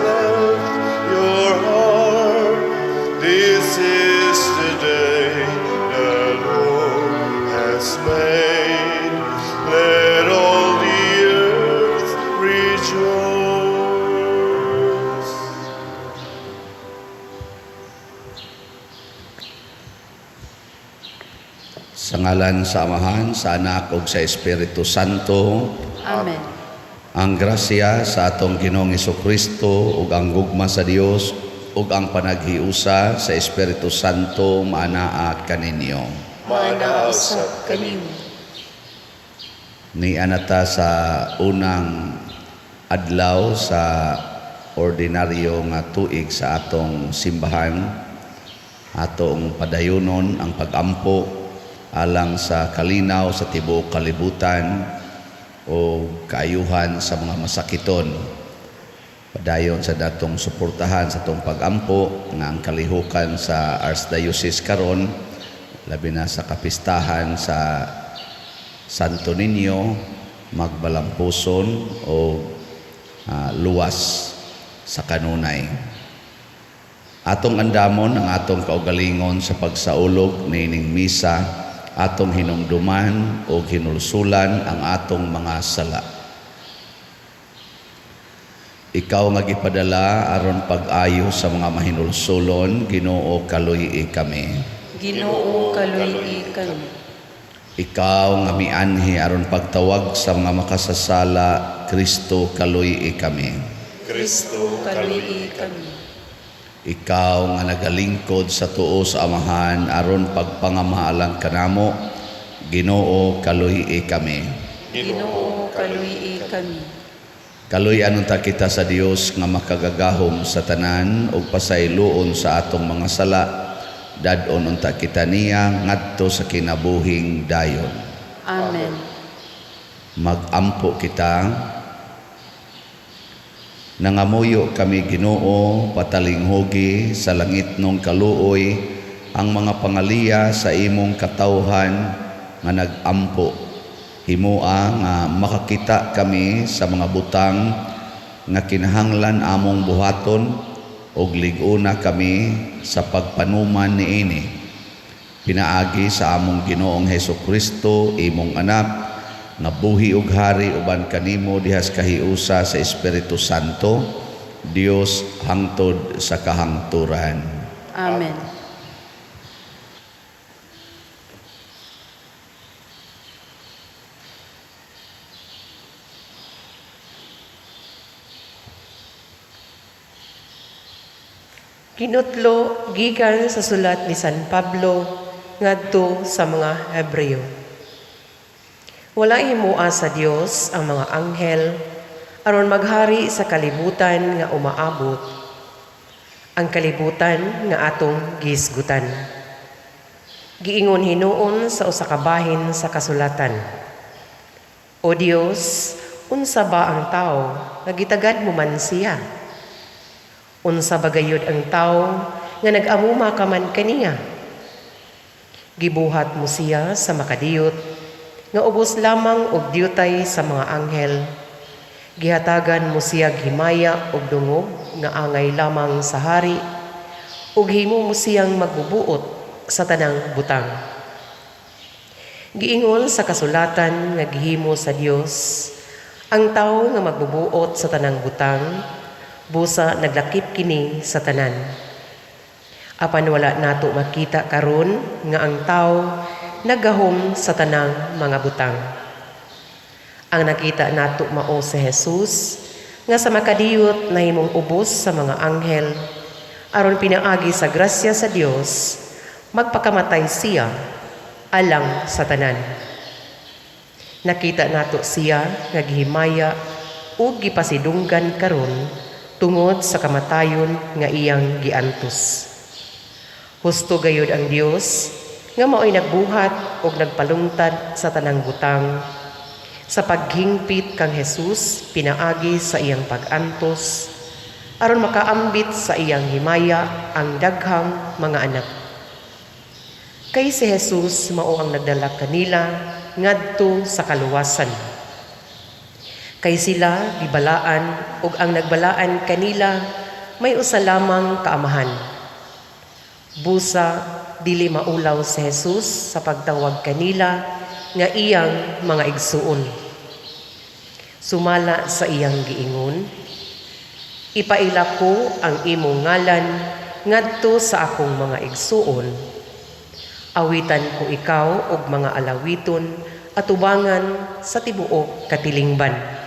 left your heart. This is the day the Lord has made. Let all the earth rejoice. Sa ngalan sa Amahan, sa Anak ug sa Espiritu Santo. Amen. Ang grasya sa atong Ginoong Hesukristo ug ang gugma sa Dios ug ang panaghiusa sa Espiritu Santo maanaa kaninyo. Manausap kanimo. Ni anata sa unang adlaw sa ordinaryo nga tuig sa atong simbahan, atong padayonon ang pag-ampo alang sa kalinaw sa tibuok kalibutan o kaayuhan sa mga masakiton. Padayon sa datong suportahan sa atong pag-ampo nga ang kalihukan sa Archdiocese karon, labi na sa kapistahan sa Santo Niño, magbalampuson o luwas sa kanunay. Atong andamon ang atong kaugalingon sa pagsaulog niining misa, atong hinumduman o hinulsulan ang atong mga sala. Ikaw nga gipadala aron pag-ayo sa mga mahinulsulon, Ginoo kaluy kami. Ginoo kaluy kami. Ikaw nga mianhi aron pagtawag sa mga makasasala, Kristo kaluy kami. Kristo kaluy kami. Ikaw nga nagalingkod sa tuo sa Amahan aron pagpangamahalang kanamo, Ginoo kaluy kami. Ginoo kaluy kami. Kaluy anunta kita sa Dios nga makagagahom sa tanan ug pasayloon sa atong mga sala, dadon unta kita niya ngadto sa kinabuhing dayon. Amen. Magampo kita. Nangamuyo kami, Ginoo, patalinghogi sa langit nung kaluoy ang mga pangaliya sa imong katawhan nga nagampo. Himoa nga makakita kami sa mga butang nga kinahanglan among buhaton ug lig-una kami sa pagpanuman niini. Pinaagi sa among Ginoong Hesukristo, imong anak, nga buhi ug hari uban kanimo dihas kahiusa sa Espiritu Santo, Dios hangtod sa kahangturan. Amen. Kinutlo gikan sa sulat ni San Pablo ngadto sa mga Hebreo. Wala himua sa Dios ang mga anghel aron maghari sa kalibutan nga umaabot. Ang kalibutan nga atong gisgutan. Giingon hinuon sa usa ka bahin sa kasulatan. O Dios, unsa ba ang tao nga gitagad mo man siya? Unsa bagayod ang tao nga nag-amuma ka man kaniya? Gibuhat mo siya sa makadiyot, nga ubos lamang og diyutay sa mga anghel. Gihatagan mo siya himaya og dungog nga angay lamang sa hari, ug himo mo siyang magbubuot sa tanang butang. Giingon sa kasulatan nga gihimo sa Dios ang tao nga magbubuot sa tanang butang, busa naglakip kini sa tanan. Apan wala nato makita karon nga ang tao nagahom sa tanang mga butang. Ang nakita nato mao si Jesus nga sa makadiyot nahimong ubos sa mga anghel aron pinaagi sa grasya sa Dios magpakamatay siya alang sa tanan. Nakita nato siya nga gihimaya ug gipasidunggan karon tungod sa kamatayon nga iyang giantos. Husto gayud ang Dios nga mao'y nagbuhat og nagpalungtad sa tanang butang sa paghingpit kang Jesus pinaagi sa iyang pag-antos aron makaambit sa iyang himaya ang daghang mga anak. Kay si Jesus mao ang nagdala kanila ngadto sa kaluwasan. Kay sila gibalaan ug ang nagbalaan kanila may usa lamang kaamahan. Busa dili maulaw si Jesus sa pagtawag kanila nga iyang mga igsuon. Sumala sa iyang giingon, ipaila ko ang imong ngalan ngadto sa akong mga igsuon. Awitan ko ikaw og mga alawiton atubangan sa tibuok katilingban.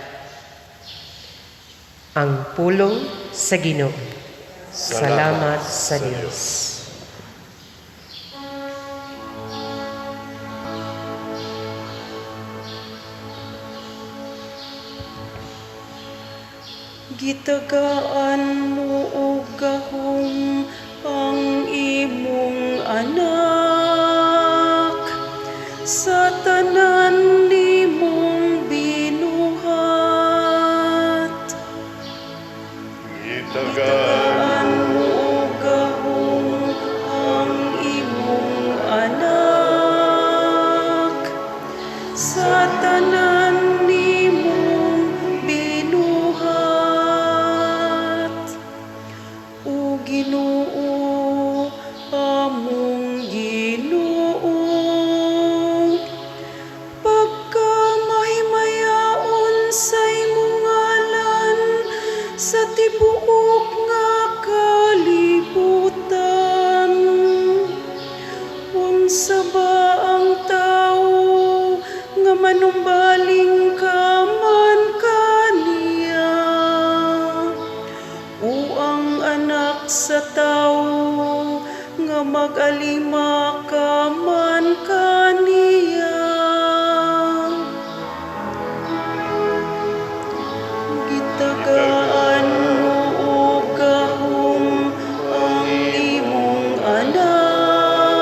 Ang pulong sa Ginoo. Salamat sa Dios. Gitagaan mo og gahom ang imong anak sa tanan nimong binuhat. Gitagaan mo og gahom ang imong anak sa tanan nimong binuhat. O Ginoo, among Ginoo, pagkamahimayaon sa imong ngalan sa tibuok nga kalibutan. Unsa ba ang tawo nga manumbaling ka man kaniya? O ang anak sa tawo nga mag-alima ka man kaniya? Gitagaan mo og gahom ang imong anak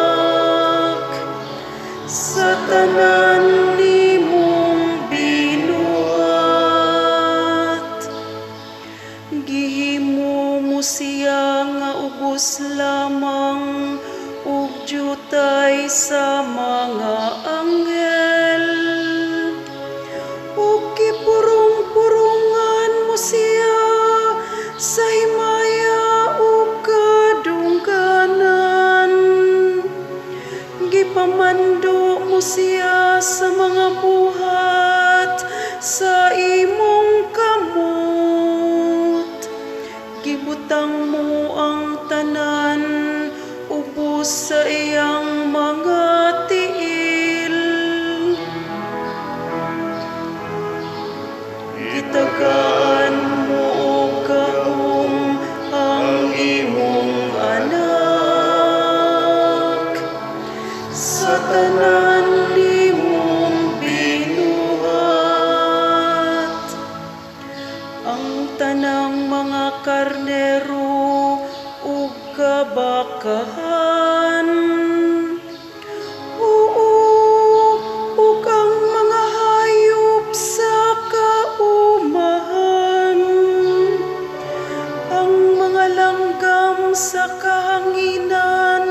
sa tanan nimong binuhat. Gihimo mo siya nga ubos lamang ug jutay sa mga anghel. Ug gipurong-purongan mo siya sa himaya ug kadungganan. Gipamando mo siya sa mga buhat sa imong kamot. Gibutang mo ang tanan ubos sa iyang mga tiil. Gitagaan mo og gahom ang imong anak sa tanan nimong binuhat. Ang tanang mga karnero ug kabakahan, ug ang mga hayop sa kaumahan, ang mga langgam sa kahanginan,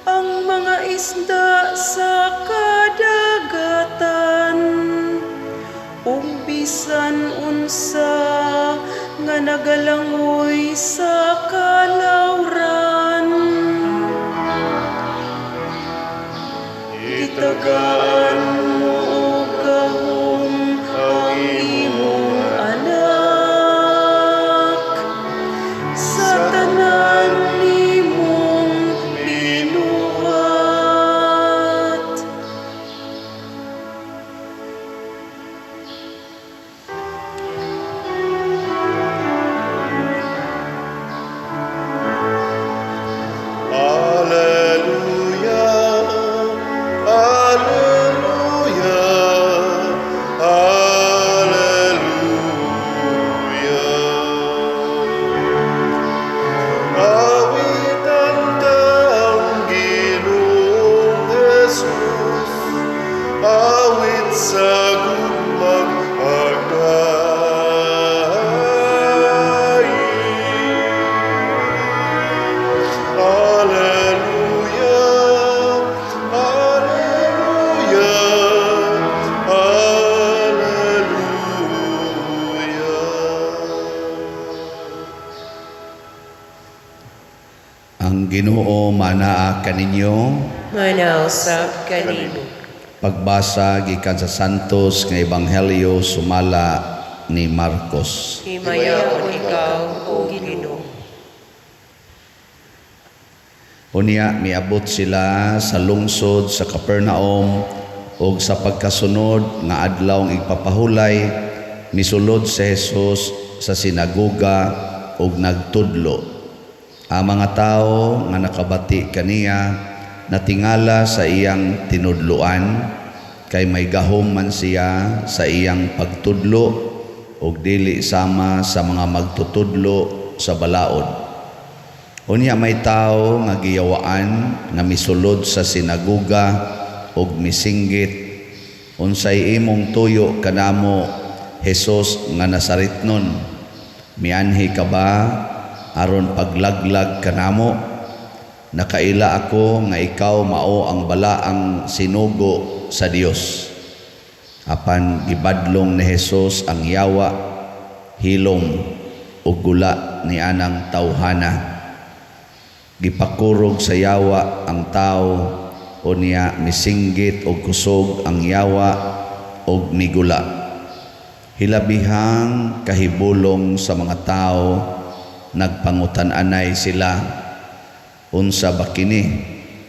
ang mga isda sa kadagatan, ug bisan unsa nga nagalangoy sa kalawran. Gitagaan mo og gahom ang imong anak sa tanan nimong binuhat. Alleluia, Alleluia. Ang Ginoo manaa kaninyo. Manausap kanino. Pagbasa gikan sa Santos nga Ebanghelyo sumala ni Marcos. Himayaon ikaw, O Ginoo. Unya miabot sila sa lungsod sa Capernaum ug sa pagkasunod nga adlaw ng igpapahulay misulod si Jesus sa sinagoga ug nagtudlo. Ang mga tao nga nakabati kaniya natingala sa iyang tinudloan kay may gahom man siya sa iyang pagtudlo ug dili sama sa mga magtutudlo sa balaod. Unya may tao nga giyawaan nga misulod sa sinagoga ug misinggit, unsay imong tuyo kanamo Jesus nga Nazaretnon? Mianhi ka ba aron paglaglag kanamo? Nakaila ako nga ikaw mao ang balaang sinugo sa Dios. Apan gibadlong ni Jesus ang yawa, hilom ug gula ni anang tawhana. Gipakurog sa yawa ang tao, unya misinggit og kusog ang yawa og migula. Hilabihang kahibulong sa mga tao, nagpangutan-anay sila, unsa ba kini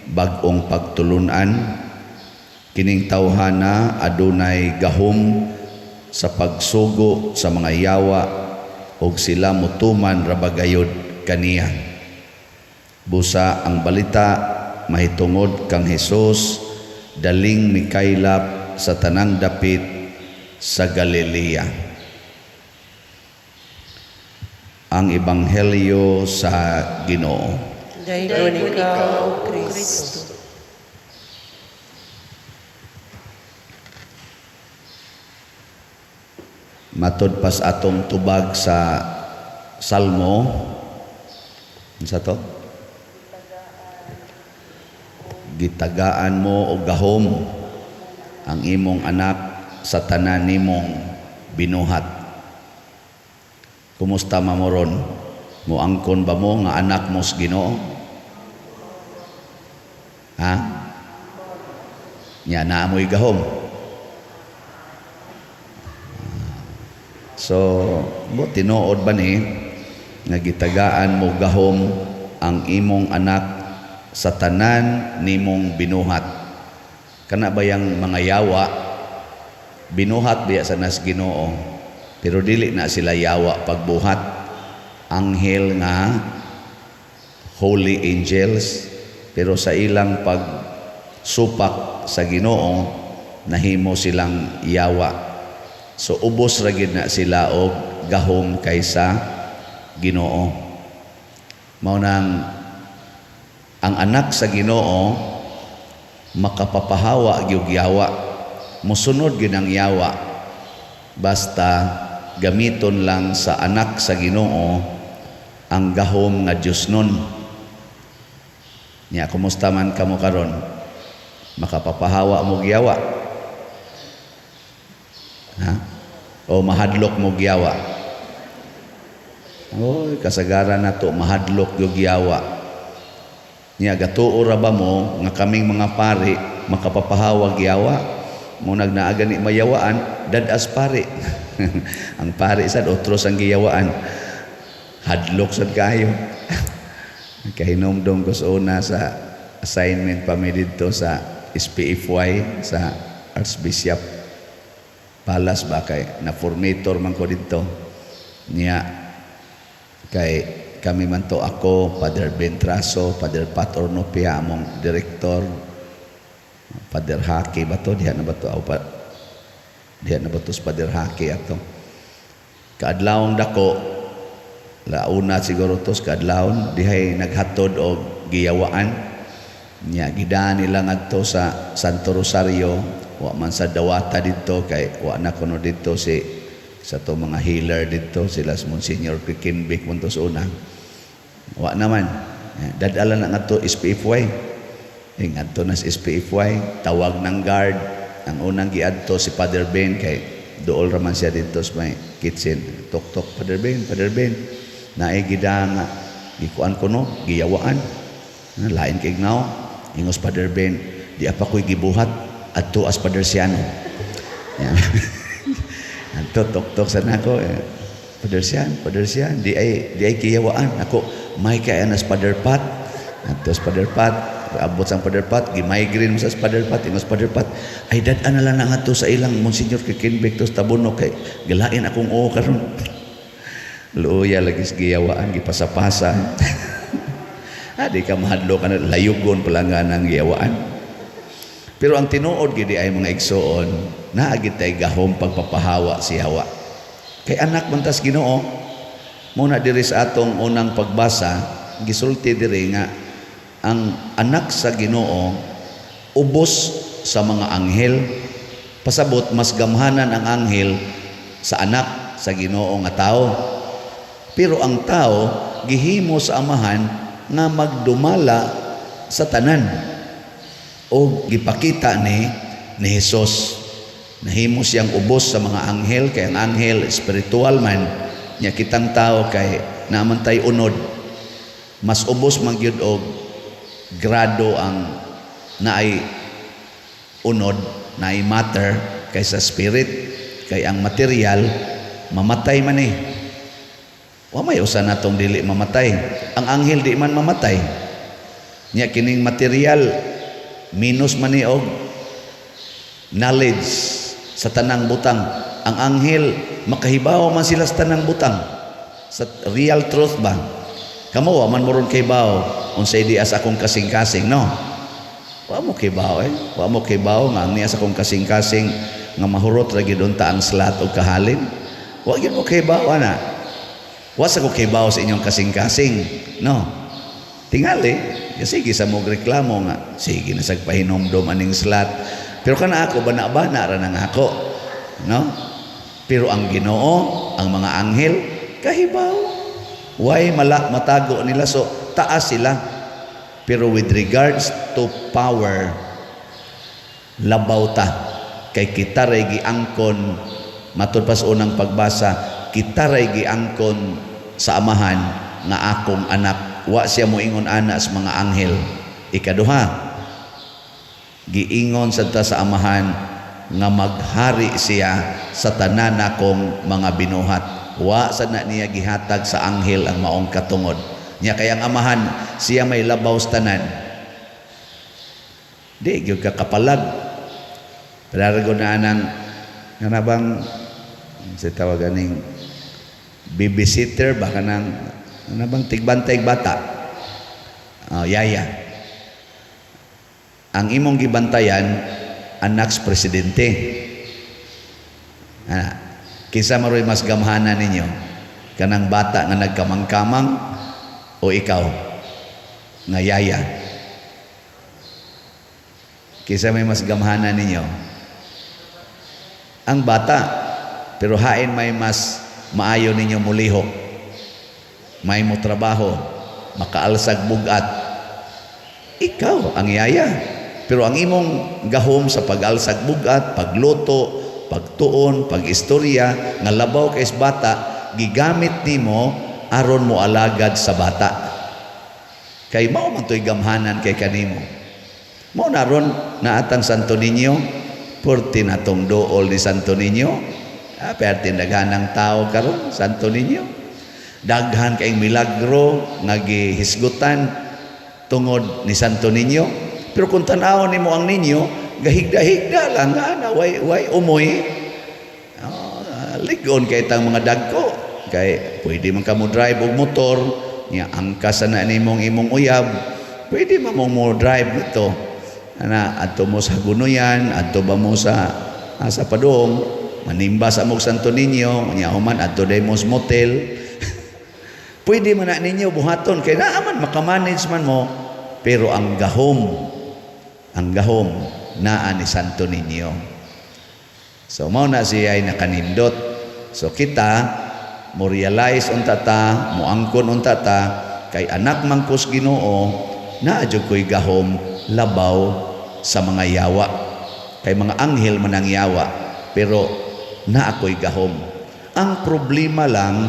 bag-ong pagtulunan? Kining tawhana adunay gahom sa pagsugo sa mga yawa ug sila mutuman rabagayod kaniya. Busa ang balita mahitungod kang Hesus daling mikaylap sa tanang dapit sa Galilea. Ang Ebanghelyo sa Ginoo. Dayon ikaw, O Kristo. Matod pas atong tubag sa Salmo. Unsa to? Gitagaan mo og gahom ang imong anak sa tanan nimong binuhat. Kumusta mamoron? Muangkon ba mo nga anak mo sa Ginoo? Ha? Nya na amoy gahom. So, tinuod ba ni nga gitagaan mo gahom ang imong anak sa tanan nimong binuhat? Kana ba yang mga yawa binuhat biya sa nas Ginoo, pero dili na sila yawa pagbuhat. Anghel nga holy angels, pero sa ilang pagsupak sa Ginoo nahimo silang yawa. So ubos ra gid na sila og gahom kaysa Ginoo. Mao nang ang anak sa Ginoo makapapahawa gyud yawa, musunod gyud ang yawa, basta gamiton lang sa anak sa Ginoo ang gahom nga Dios nun. Nya kumusta man kamo karon? Makapapahawa mo yawa? Ha? O mahadlok mo yawa? Oy, kasagaran nato mahadlok yung yawa. Nya gatuo ra ba mo nga kaming mga pari makapapahawag yawa? Mo nagnaaga ni mayawaan dadas pari. Ang pari sad otros ang giyawaan. Hadlok sad kayo. Kahinomdom ko sa una sa assignment pa mi dito sa SPFY sa Archbishop Palace ba kay na formator man ko dito. Nya kay kami man to ako, Father Bentraso, Father Pat Ornopia, among director, Father Haki ba to? Diha na ba to? Diha na ba to sa Father Haki ato? Kaadlawang dako, launa siguro to sa kaadlawon, dihay naghatod og giyawaan. Nya gidaan nila ngadto sa Santo Rosario, wa man sa dawata dito kay wa na kuno dito si sa to mga healer dito sila si Monsignor Kikinbik punto sa una. Wa naman. Dadala na ngadto SPFY. Ngadto na sa SPFY, tawag ng guard. Ang unang giadto si Father Ben kay dool ra man siya dito sa may kitchen. Tok-tok, Father Ben, Father Ben. Naay gidang gikuan ko no, giyawaan. Lain kay now, ingos Father Ben, di apa ko'y gibuhat adto as Father Siano. Yan. Adto tok-tok sa nako. Father Sian, di ay kiyawaan. Ako, may kaya na sa Father Pat. Adto sa Father Pat, abot sa Father Pat, gi-migraine mo sa Father Pat, ingos Father Pat. Ay dad-an na lang na nga to sa ilang Monsignor Kikinbek to sa tabuno kay galain akong oo karon. Luya lagi sa giyawaan, gipasa-pasa. Di ka mahadlo ka na, layugon palangan ng giyawaan. Pero ang tinuod gidi ay mga igsoon, naagit tay gahom pagpapahawa si Hawa. Kay anak mantas Ginoo, muna diri sa atong unang pagbasa, gisulti diri nga ang anak sa Ginoo ubos sa mga anghel. Pasabot mas gamhanan ang anghel sa anak sa Ginoo nga tao. Pero ang tao gihimo sa amahan nga magdumala sa tanan o gipakita ni Hesus. Nahimo siyang ubos sa mga anghel, kay ang anghel spiritual man nya kitang tao kay namantay unod, mas ubos man gyud og grado ang naay unod, naay matter kaysa spirit. Kay ang material mamatay man eh. Wa may usa natong dili mamatay. Ang anghel di man mamatay. Nya kining material minus man ni og knowledge sa tanang butang. Ang anghel makahibaw man sila sa tanang butang. Sa real truth ba? Kamo wa man moron kahibaw unsay di as akong kasing-kasing, no? Wa mo kahibaw eh. Wa mo kahibaw nga ang niya sa akong kasing-kasing nga mahurot ra gid unta ang slat og kahalin. Wa gyud mo kahibaw ana. Wasa ko kibaw sa inyong kasing-kasing, no? Tingali, sige sa mong reklamo nga, sige na sagpahinomdom aning slat. Pero kana ako, bana-bana ra nang ako, no? Pero ang Ginoo, ang mga anghel, kahibaw. Why matago nila? So, taas sila. Pero with regards to power, labaw ta. Kay kita ray giangkon, matud pa sa unang pagbasa, kita ray giangkon sa amahan nga akong anak. Wa siya moingon ana sa mga anghel. Ikaduha, giingon sadta sa amahan nga maghari siya sa tanan akong mga binuhat. Wa sad na niya gihatag sa anghel ang maong katungod. Nya kay ang amahan siya may labaw sa tanan. Di gyud ka kapalag. Pero na nang nga bang sa tawagan ning babysitter baka nang bang tigbantay bata. Yaya. Ang imong gibantayan anak sa presidente. Kisa maroy mas gamhanan ninyo kanang bata nga nagkamang-kamang o ikaw nga yaya. Kisa may mas gamhanan ninyo ang bata, pero hain may mas maayo ninyo mulihok, may mo trabaho, makaalsag bugat. Ikaw ang yaya. Pero ang imong gahom sa pag-alsag bugat, pagluto, pagtuon, pag-istorya, nga labaw kay bata, gigamit nimo aron mo alagad sa bata. Kay mao man to'y gamhanan kay kanimo. Mao naron naatang Santo Niño, porti natong dool ni Santo Niño. Perti daghanang tao karon Santo Niño. Daghan kay milagro nga gihisgutan tungod ni Santo Niño. Pero kung tan-aw nimo ang ninyo, gahigda-higda lang ana way umoy. Ligon kay tang mga dagko. Kay pwede man ka mo drive og motor, nya angkas na nimong imong uyab. Pwede man mo drive nito. Ana adto mo sa Gunuyan, adto ba mo sa Padong, manimba sa among Santo Niño, nya human adto demos motel. Pwede man na ninyo buhaton kay naaman makamanage man mo, pero ang gahom naa ni Santo Niño. So mao na siya ay nakanindot. So kita mo realize unta ta, mo angkon unta ta kay anak mangkus Ginoo, naa jud koy gahom labaw sa mga yawa. Kay mga anghel man ang yawa, pero na ako'y gahom. Ang problema lang,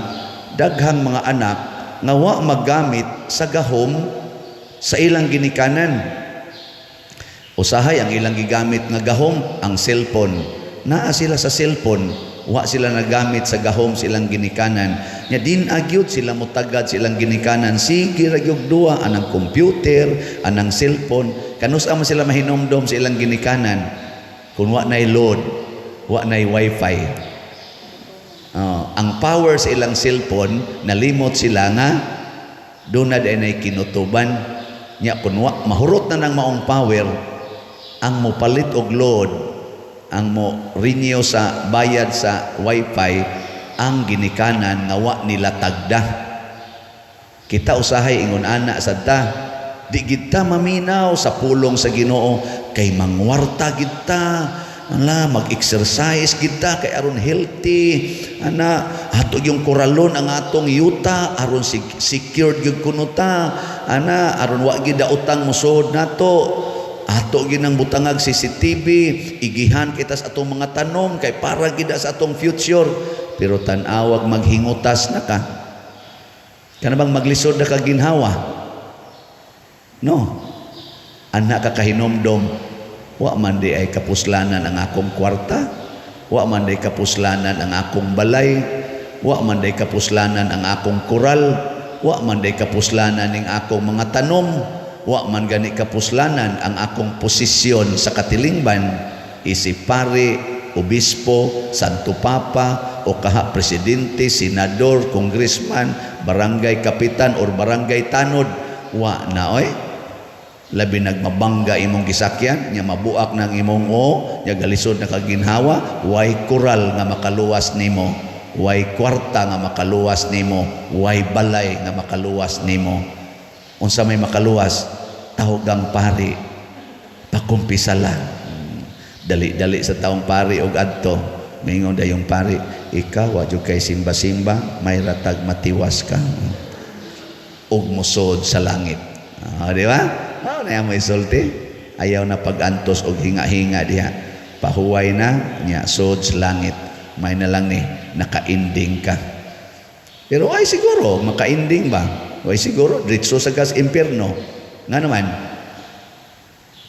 daghang mga anak nga wa magamit sa gahom sa ilang ginikanan. Usahay ang ilang gigamit nga gahom, ang cellphone. Naa sila sa cellphone, wa sila nagamit sa gahom silang ginikanan. Nya din agyud sila mutagad silang ginikanan. Sige ra gyud duwa anang computer, anang cellphone. Kanus man sila mahinomdom sa ilang ginikanan. Kung wa nay load, wa nay wifi. Ang power sa ilang cellphone, nalimot sila nga doon na ay kinutuban. Nya kung wa mahurot na ng maong power, ang mo palit og load, ang mo renew sa bayad sa wifi, ang ginikanan nga wa nila tagda. Kita usahay ingon ana sadta, di kita maminaw sa pulong sa Ginoo kay mangwarta kita. Ala, mag-exercise kita kay aron healthy. Ana, ato yung koralon ang atong yuta aron secured gyud kuno ta. Ana, aron wa gid utang musod nato. Ato ginang butangag CCTV, igihan kita sa atong mga tanom kay para gid sa atong future. Pero tan-awag maghingutas na ka. Kana bang maglisod na ka ginhawa? No. Anak ka kahinomdom, wa man di ay kapuslanan ang akong kwarta, wa man di kapuslanan ang akong balay, wa man di kapuslanan ang akong koral, wa man di kapuslanan ang akong mga tanom, wa man gani kapuslanan ang akong posisyon sa katilingban, isip pare, obispo, santo papa, o kaha presidente, senador, congressman, barangay kapitan or barangay tanod, wa na oy. Labi nagmabangga imong gisakyan, nya mabuak ng imong nya galisod na kaginhawa, way koral nga makaluwas nimo, way kwarta nga makaluwas nimo, way balay nga makaluwas nimo. Unsa may makaluwas, tahogang pari, pakumpisala. Dali-dali sa taong pari og adto, mingon dayong pari, ikaw wa jud kay simba-simba, may ratag matiwas ka. Og musod sa langit. Di ba? Na yung may sulti, ayaw na pag-antos o hinga-hinga diha. Pahuway na, niya, sod sa langit. May na lang ni, naka-ending ka. Pero ay siguro, maka-ending ba? Ay siguro, diretso sa gas impyerno. Nga naman,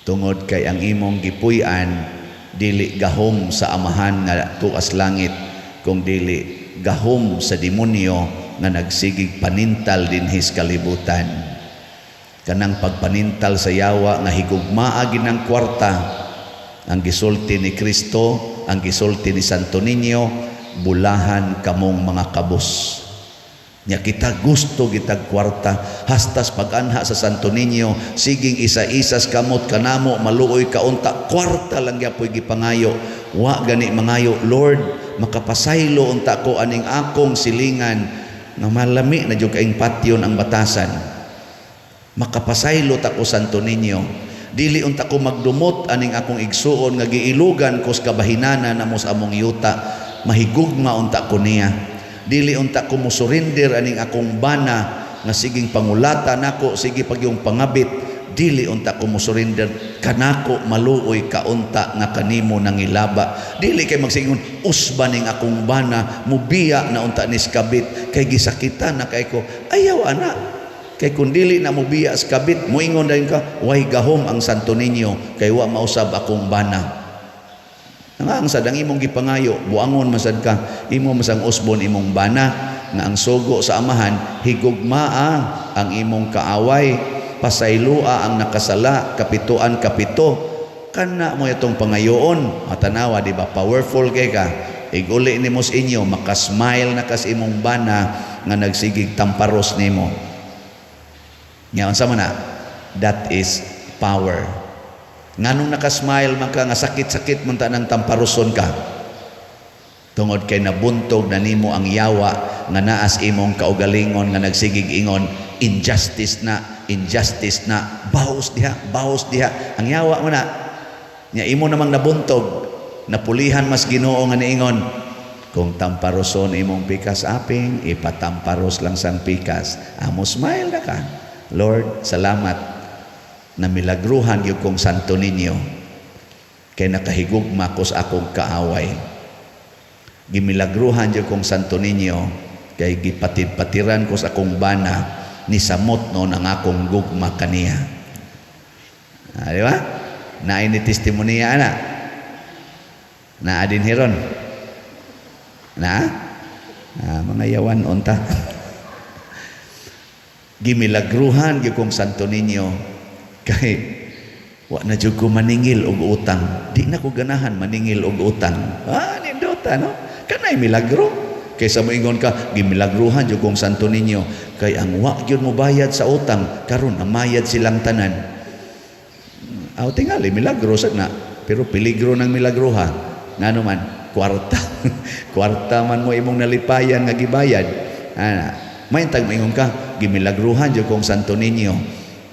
tungod kay ang imong gipuy-an, dili gahom sa amahan nga tuas langit, kung dili gahom sa demonyo nga nagsigig panintal dinhis kalibutan. Kanang pagpanintal sa yawa nga higugmaa ginang kwarta, ang gisulti ni Kristo, ang gisulti ni Santo Niño, bulahan kamong mga kabus. Nya kita gusto gitag kwarta, hastas pag-anha sa Santo Niño, siging isa-isas kamot kanamo, maluoy kaunta, kwarta lang yapoy gipangayo. Wa gani mangayo, Lord, makapasaylo unta ko aning akong silingan, nga malami na jud kaing patyon ang batasan. Makapasaylo ta ko Santo Niño, dili unta ko magdumot aning akong igsuon nga giilugan ko sa kabahinana namo sa among yuta, mahigugma unta ko niya. Dili unta ko musurinder aning akong bana nga siging pangulata nako, sige pag yung pangabit, dili unta ko musurinder kanako, maluoy kaunta nga kanimo nangilaba. Dili kay magsigon usba ning akong bana, mubiya na unta nis kabit kay gisakitan na kay ko. Ayaw ana. Kay kung dili na mo biya sa kabit, moingon din ka, way gahom ang Santo Niño, kay wa mausab akong bana. Nga ang sadang imong gipangayo, buangon masad ka, imo masang usbon imong bana, nga ang sugo sa amahan, higugmaa ang imong kaaway, pasaylua ang nakasala, kapituan kapito. Kana mo itong pangayoon, matanawa, di ba, powerful kay ka, iguli ni mo sa inyo, makasmile na kas imong bana, nga nagsigig tamparos nimo. Ngayon sa mana, that is power. Nganong nakasmile man ka, nga sakit-sakit man ta ng tamparuson ka. Tungod kay nabuntog na nimo ang yawa, nga naas imong kaugalingon, nga nagsigig ingon, injustice na, bahos diha. Ang yawa mo na, nya imo namang nabuntog, napulihan mas Ginoo nga niingon, kung tamparuson imong pikas aping, ipatamparos lang sang pikas. Amo smile na ka. Lord, salamat na milagruhan yung kong Santo Niño kay nakahigugma ko sa akong kaaway. Gimilagruhan yung kong Santo Niño kay gipatid-patiran ko sa akong bana nisamot no ng akong gugma kaniya. Di ba? Na ini testimonya ana. Na adin hiron. Na? Mga yawan unta. Gimilagruhan gyud kong Santo Niño kay wa na jud ko maningil og utang. Di na ko ganahan maningil og utang. Nindota no? Kanay milagro. Kaysa moingon ka, gimilagruhan jud kong Santo Niño kay ang wa gyud mo bayad sa utang karon namayad silang tanan. Tingali milagro sad na, pero peligro ng milagruha. Ngano man kwarta. Kwarta man mo imong nalipayan nga gibayad. May tag moingon ka, gimilagruhan jud kong Santo Niño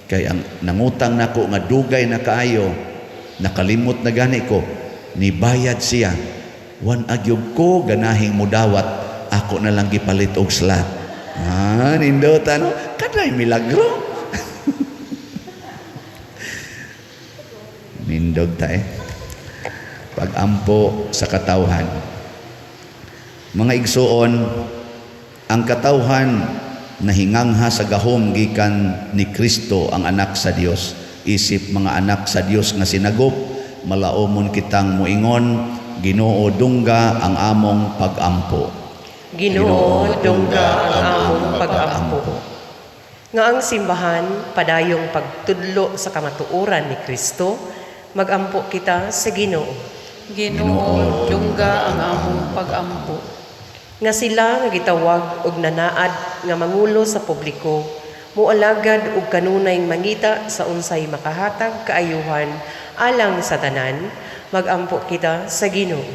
kay ang nangutang nako nga dugay na kaayo, nakalimot na gani ko, nibayad siya. Wan agyog ko ganahing mudawat, ako na lang gipalit og slat. Nindot ano? Kanay milagro. Nindog ta Pag-ampo sa katawhan. Mga igsuon, ang katawhan nahingangha sa gahom gikan ni Kristo ang anak sa Dios. Isip mga anak sa Dios nga sinagop, malaomon kitang muingon, Ginoo dungga ang among pag-ampo. Ginoo dungga ang among pag-ampo. Nga ang simbahan padayong pagtudlo sa kamatuoran ni Kristo, magampo kita sa Ginoo. Ginoo dungga ang among pag-ampo. Nga sila nga gitawag og nanaad nga mangulo sa publiko, mualagad og kanunay mangita sa unsay makahatag kaayuhan alang sa tanan, magampo kita sa Ginoo.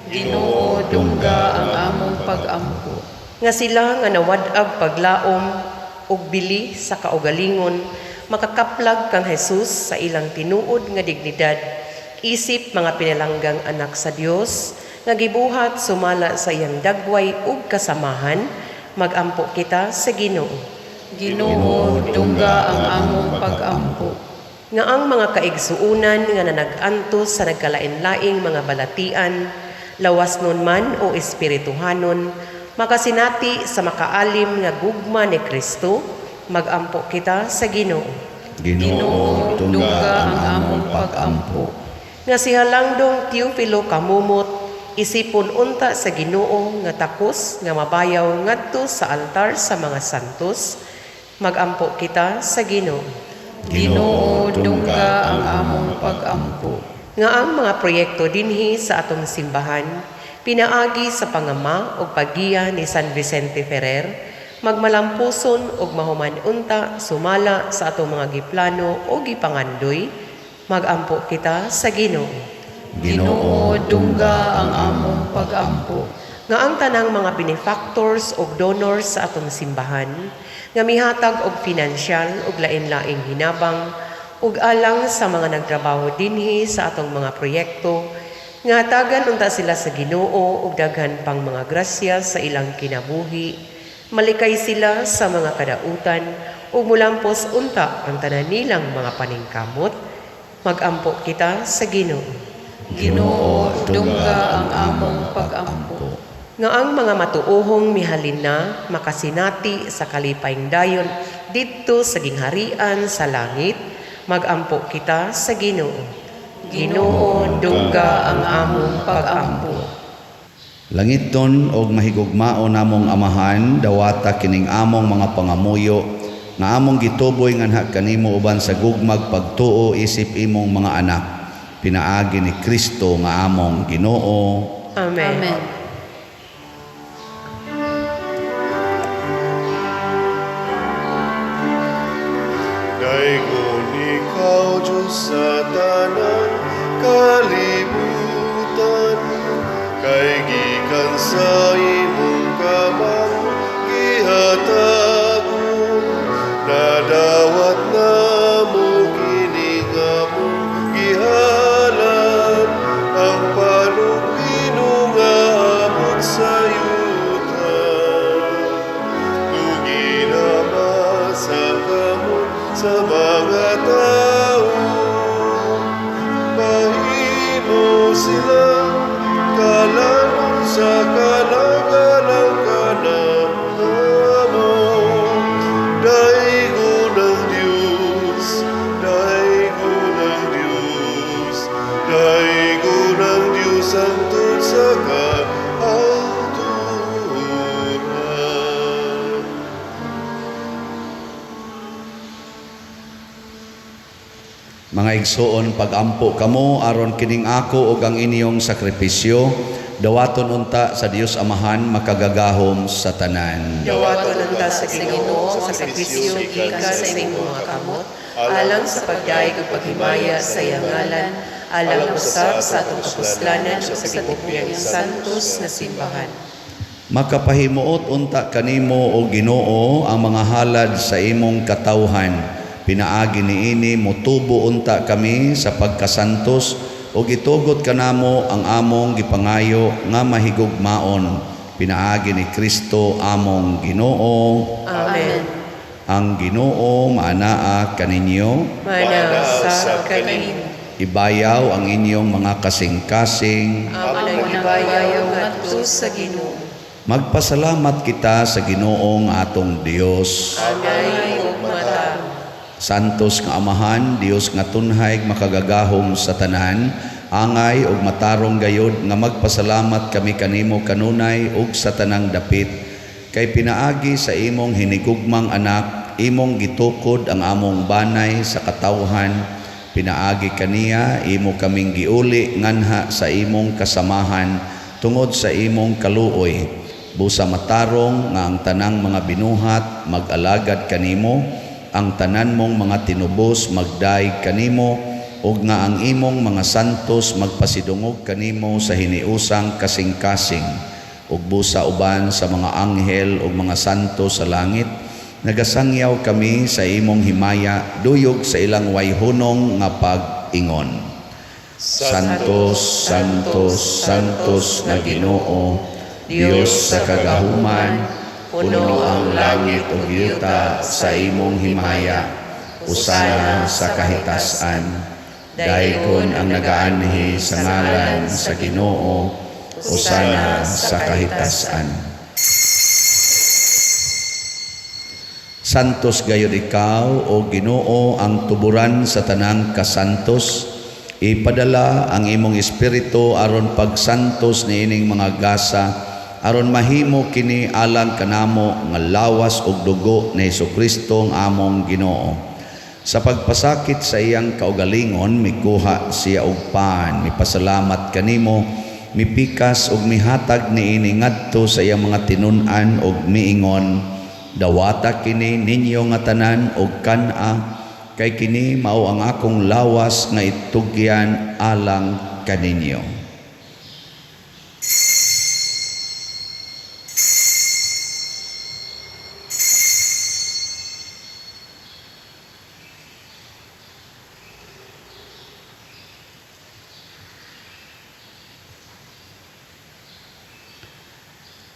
Ginoo dungga ang among pag-ampo. Nga sila nga nawad-ag paglaom og bili sa kaugalingon, makakaplag kang Jesus sa ilang tinuod nga dignidad, isip mga pinalanggang anak sa Dios, nga gibuhat sumala sa iyang dagway ug kasamahan, magampo kita sa Ginoo. Ginoo dungga ang among pag-ampo. Nga ang mga kaigsuunan nga nanag-antos sa nagkalain-laing mga balatian, lawas nun man o espirituhanon, makasinati sa makaalim nga gugma ni Kristo, magampo kita sa Ginoo. Ginoo dungga ang among pag-ampo. Nga si Halangdong Teofilo kamumot, isipon unta sa Ginoo nga takos nga mabayaw ngadto sa altar sa mga santos, magampo kita sa Ginoo. Ginoo dungga ang among pag-ampo. Nga ang mga proyekto dinhi sa atong simbahan, pinaagi sa pangama o paggiya ni San Vicente Ferrer, magmalampuson og mahuman unta sumala sa atong mga giplano o gipangandoy, magampo kita sa Ginoo. Ginoo dungga ang among pag-ampo. Nga ang tanang mga benefactors o donors sa atong simbahan, nga mihatag og pinansyal og lain-laing hinabang, ug alang sa mga nagtrabaho dinhi sa atong mga proyekto, nga tagan unta sila sa Ginoo ug daghan pang mga grasya sa ilang kinabuhi, malikay sila sa mga kadautan ug mulampos unta ang tanan nilang mga paningkamot, magampo kita sa Ginoo. Ginoo dungga ang among pag-ampo. Nga ang mga matuohong mihalin na makasinati sa kalipayng dayon didto sa gingharian sa langit, magampo kita sa Ginoo. Ginoo dungga ang among pag-ampo. Langiton og mahigugmao namong amahan, dawata kining among mga pangamuyo nga among gituboy nganha kanimo uban sa gugmag pagtuo isip imong mga anak. Pinaagi ni Kristo nga among Ginoo. Amen. Amen. Daigon ikaw, Diyos sa tanan kalibutan, kay gikan sa imong kamang gihatagon, nadawat na mo kining among gihalan, ang palugino nga Mga igsoon, pagampo kamo aron kining ako ug ang inyong sakripisyo, dawaton unta sa Dios Amahan makagagahom sa tanan. Dawaton unta sa Ginoo ang sakripisyo gikan sa imong mga kamot, alang sa pagdaig ug paghimaya sa iyang ngalan, alang usab sa atong kapuslanan ug sa tibuok santos na simbahan. Makapahimuot unta kanimo o Ginoo ang mga halad sa imong katawhan. Pinaagi niini motubo unta kami sa pagkasantos ug itugot kanamo ang among gipangayo nga mahigugmaon. Pinaagi ni Kristo among Ginoo. Amen. Ang Ginoo maanaa kaninyo. Manasa kanin. Ibayaw ang inyong mga kasing-kasing. Amang ibayaw ngadto sa Ginoo. Magpasalamat kita sa Ginoong atong Dios. Angay ug mata. Santos nga Amahan, Dios nga tunhay makagagahom sa tanan, angay ug matarong gayod nga magpasalamat kami kanimo kanunay ug sa tanang dapit. Kay pinaagi sa imong hinigugmang anak, imong gitukod ang among banay sa katawhan. Pinaagi kaniya, imo kaming giuli nganha sa imong kasamahan tungod sa imong kaluoy. Busa matarong nga ang tanang mga binuhat mag-alagad kanimo, ang tanan mong mga tinubos magdaig kanimo, ug nga ang imong mga santos magpasidungog kanimo sa hiniusang kasing-kasing, ug busa uban sa mga anghel ug mga santos sa langit. Nagasangyaw kami sa imong himaya, duyog sa ilang wayhunong nga pag-ingon. Santos, Santos, Santos na Ginoo, Dios sa kagahuman, puno ang langit ug yuta sa imong himaya, usana sa kahitasan. Dayon ang nagaanhi sa ngalan sa Ginoo, usana sa kahitasan. Santos gayud ikaw, o Ginoo, ang tuburan sa tanang kasantos. Ipadala ang imong espiritu aron pagsantos niining mga gasa, aron mahimo kini alang kanamo nga lawas ug dugo ni Hesukristo ang among Ginoo. Sa pagpasakit sa iyang kaugalingon, mikuha siya og paan, mipasalamat kanimo, mipikas ug mihatag niini ngadto sa iyang mga tinun-an ug miingon, dawata kini ninyo nga tanan og kan-a, kay kini mao ang akong lawas nga itugyan alang kaninyo.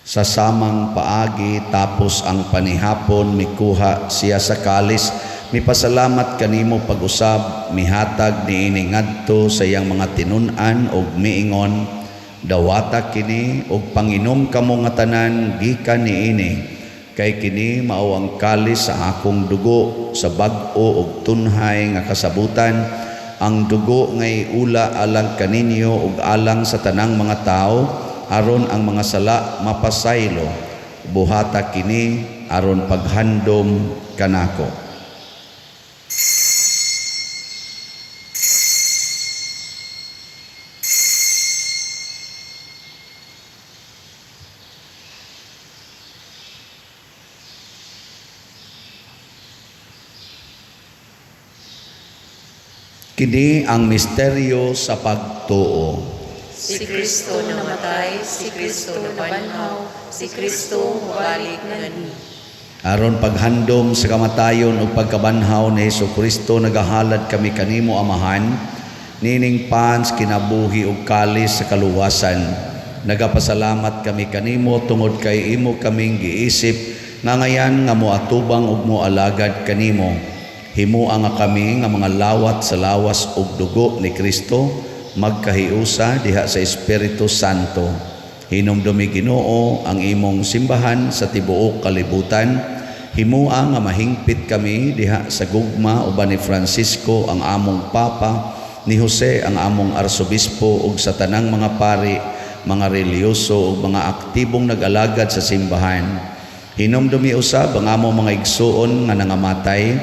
Sa samang paagi tapos ang panihapon, mikuha siya sa kalis, mipasalamat kanimo pag-usab, mihatag niini ngadto sa iyang mga tinun-an ug miingon, dawata kini ug panginom kamo nga tanan gikan niini, kay kini mao ang kalis sa akong dugo, sa bag-o ug tunhay nga kasabutan, ang dugo ngay ula alang kaninyo ug alang sa tanang mga tao, aron ang mga sala mapasaylo. Buhata kini aron paghandom kanako. Kini ang misteryo sa pagtuo. Si Kristo namatay, si Kristo nabanhaw, si Kristo mubalik ngani. Aron paghandom sa kamatayon ug pagkabanhaw ni Hesukristo, nagahalad kami kanimo Amahan, nining pans kinabuhi ug kalis sa kaluwasan. Nagapasalamat kami kanimo tungod kay imo kaming giisip nga ngayan nga moatubang ug moalagad kanimo. Himuang nga kami nga mga lawat sa lawas ug dugo ni Kristo, magkahiusa diha sa Espiritu Santo. Hinumdumi Ginoo ang imong simbahan sa tibuok kalibutan. Himuang nga mahingpit kami diha sa gugma uban ni Francisco ang among Papa, ni Jose ang among Arsobispo ug sa tanang mga pari, mga reliyoso ug mga aktibong nag-alagad sa simbahan. Hinumdumi usab ang among mga igsuon nga nangamatay,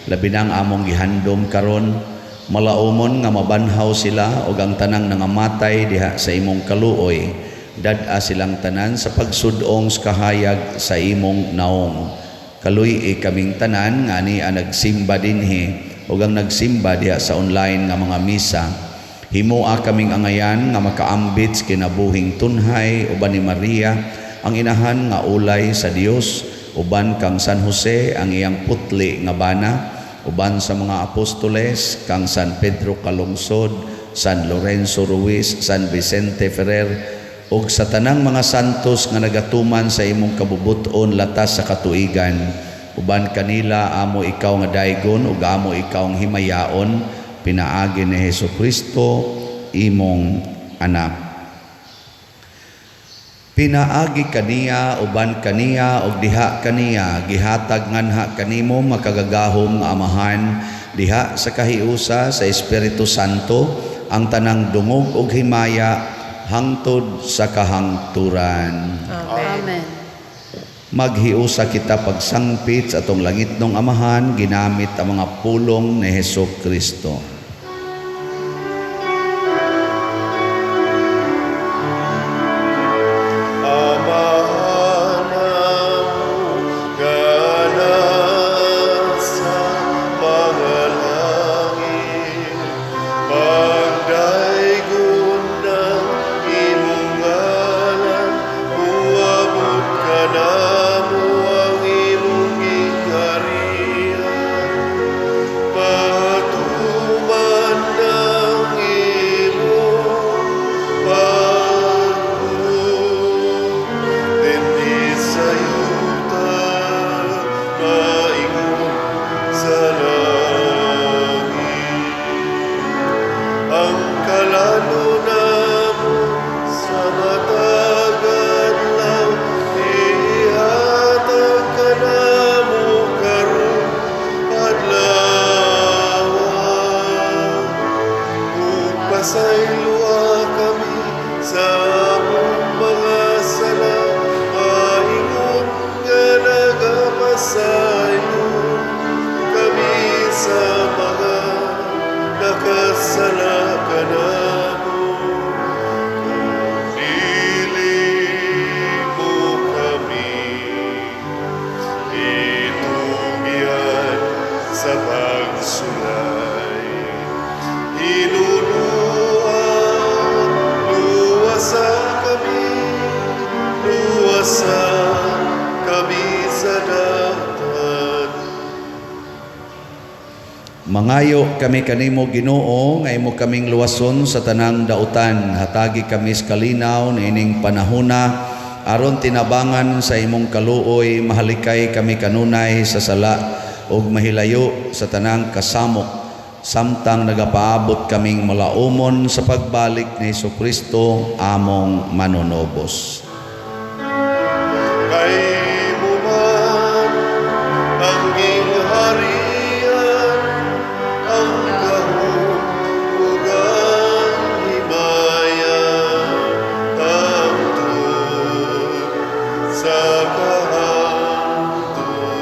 labi na ang among gihandom karon. Malaumon nga mabanhaw sila ug ang tanang nangamatay diha sa imong kaluoy, dad-a silang tanan sa pagsudong sa kahayag sa imong naong. Kaluy kaming tanan nga niya nagsimba dinhi ug ang nagsimba diha sa online nga mga misa. Himoa kaming angayan nga makaambit sa kinabuhing tunhay uban ni Maria ang inahan nga ulay sa Dios, uban kang San Jose ang iyang putli nga bana, uban sa mga apostoles kang San Pedro Calungsod, San Lorenzo Ruiz, San Vicente Ferrer, ug sa tanang mga santos nga nagatuman sa imong kabubuton latas sa katuigan. Uban kanila amo ikaw nga daygon ug amo ikaw ang himayaon, pinaagi ni Hesukristo imong anak. Pinaagi kaniya uban kaniya ug diha kaniya gihatag nganha kanimo makagagahom nga amahan diha sa kahiusa sa Espiritu Santo ang tanang dungog ug himaya hangtod sa kahangturan. Amen. Maghiusa kita pagsangpit sa atong langitnong amahan ginamit ang mga pulong ni Hesukristo. Pasayloa kami sa among mga sala, maingon nga nagapasaylo kami sa mga nakasala kanamo. Dili mo kami itugyan sa pagsulay, luwasan kami sa dapat. Mangayo kami kanimo Ginoo nga imo kaming luwason sa tanang dautan. Hatagi kami sa kalinaw niining panahona aron tinabangan sa imong kaluoy, mahalikay kami kanunay sa sala ug mahilayo sa tanang kasamok, samtang nagapaabot kaming malaumon sa pagbalik ni Hesukristo among manunobos. Kay mo man ang gingharian, ang gahom ug ang himaya, hangtod sa kahangturan.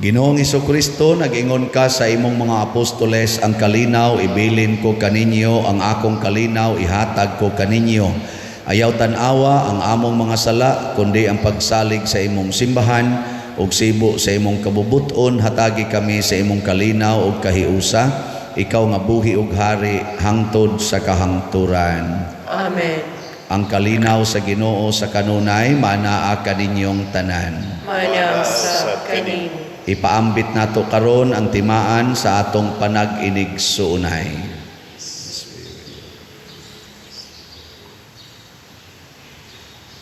Ginoong Hesukristo, nag-ingon ka sa imong mga apostoles, ang kalinaw ibilin ko kaninyo, ang akong kalinaw ihatag ko kaninyo. Ayaw tanawa ang among mga sala, kundi ang pagsalig sa imong simbahan ug sibo sa imong kabubuton. Hatagi kami sa imong kalinaw ug kahiusa, ikaw nga buhi ug hari hangtod sa kahangturan. Amen. Ang kalinaw sa Ginoo sa kanunay manaa kaninyong tanan. Manang sa kanin. Ipaambit nato karon ang timaan sa atong panag-inig suunay.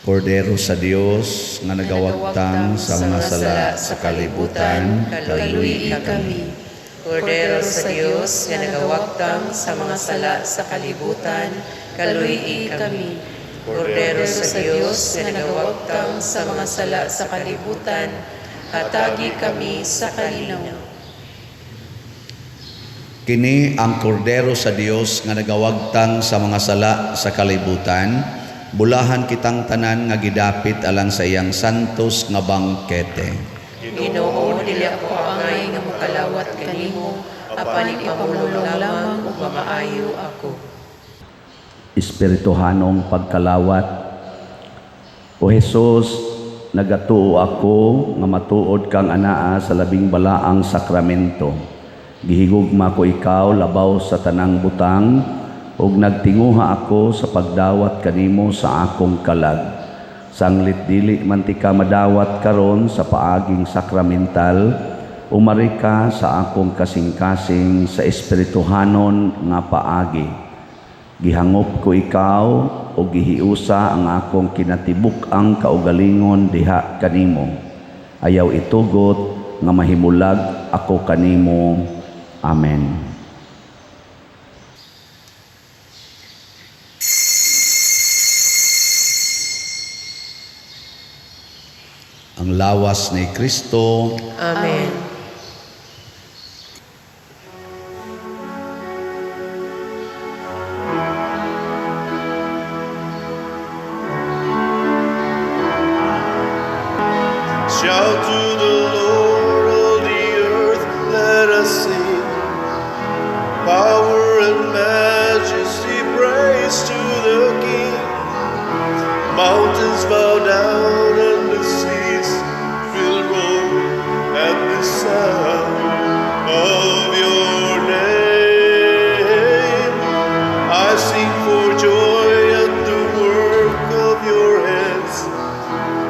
Kordero sa Dios nga nagawagtang sa mga sala sa kalibutan, kaluy kami. Kordero sa Dios nga nagawagtang sa mga sala sa kalibutan, kaluy kami. Kordero sa Dios nga nagawagtang sa mga sala sa kalibutan, hatagi kami sa kalinaw. Kini ang kordero sa Dios nga nagawagtang sa mga sala sa kalibutan, bulahan kitang tanan nga gidapit alang sa iyang santos nga bangkete. Ginoo, dili ako angay panipamulong lamang ug mamaayo ako. Espirituhanong pagkalawat. O Jesus, nagatuo ako nga matuod kang anaa sa labing balaang sakramento. Gihigugma ko ikaw labaw sa tanang butang ug nagtinguha ako sa pagdawat kanimo sa akong kalag. Sanglit dili man ti ka madawat karon sa paaging sakramental, umari ka sa akong kasing-kasing sa espirituhanon nga paagi. Gihangop ko ikaw o gihiusa ang akong kinatibuk-ang kaugalingon diha kanimo. Ayaw itugot nga mahimulag ako kanimo. Amen. Ang lawas ni Kristo. Amen. Shout to the Lord, all the earth, let us sing. Power and majesty, praise to the King. Mountains bow down and the seas will roar at the sound of your name. I sing for joy at the work of your hands.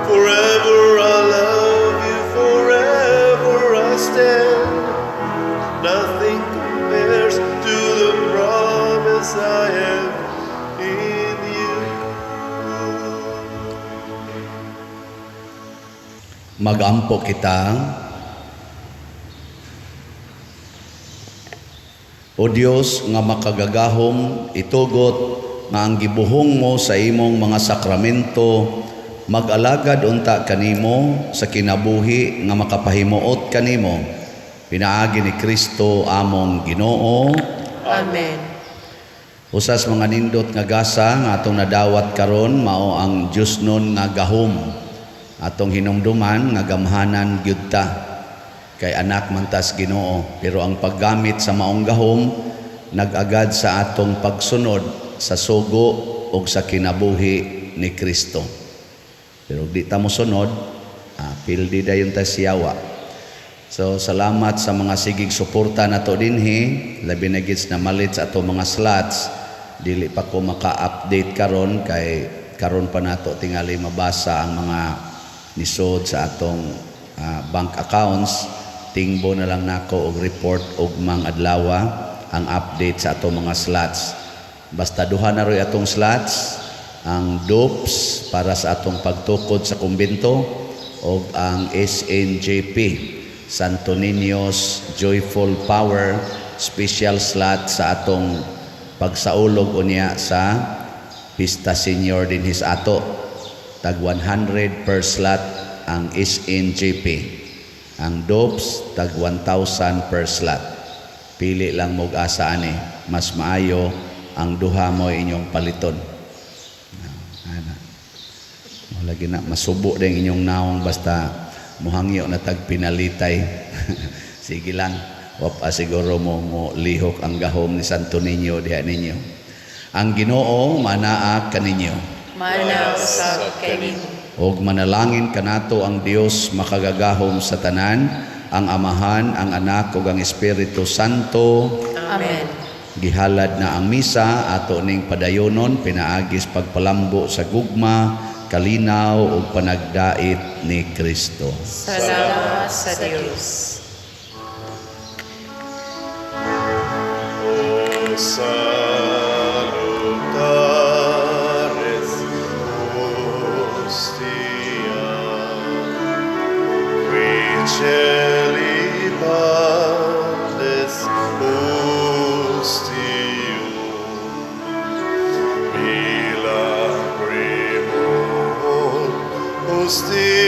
Forever I love you, forever I stand. Nothing compares to the promise I have in you. Magampo kita. O Dios nga makagagahom, itugot nga ang gibuhong mo sa imong mga sakramento, mag-alagad unta kanimo sa kinabuhi nga makapahimuot kanimo. Pinaagi ni Kristo among Ginoo. Amen. Usas mga nindot nga gasa nga atong nadawat karon mao ang Dios nun nga gahom. Atong hinumduman nga gamhanan gyud ta. Kay anak man tas Ginoo, pero ang paggamit sa maong gahom nag-agad sa atong pagsunod sa sugo ug sa kinabuhi ni Kristo. Pero di ta mo sunod, pildi dayon ta siyawa. So salamat sa mga sigig suporta nato dinhi, labi na gid na malit sa ato mga slots. Dili pa ko maka-update karon kay karon pa nato tingali mabasa ang mga nisod sa atong bank accounts. Tingbo na lang nako og report og mang adlawa ang update sa atong mga slots. Basta duha na roy atong slots, ang DOPS para sa atong pagtukod sa kumbento o ang SNJP, Santo Niño's Joyful Power, special slot sa atong pagsaulog unya sa Pista Senior din his ato. Tag 100 per slot ang SNJP. Ang DOPS tag 1,000 per slot. Pili lang mo asa ani, mas maayo ang duha mo inyong paliton. Lagi na masubo din inyong naong basta muhangyo na tag pinalitay. Sige lang, wapa siguro mo lihok ang gahom ni Santo Niño diha ninyo. Ang Ginoo manaa kaninyo. Manaw sa kanimo. Og manalangin kanato ang Dios makagagahom sa tanan, ang Amahan, ang Anak ug ang Espiritu Santo. Amen. Gihalad na ang misa ato ning padayonon pinaagis pagpalambo sa gugma, kalinaw ug panagdait ni Kristo. Salamat sa Dios. O salutares hostia, qui celi pandes hostium, milagrimum hostium.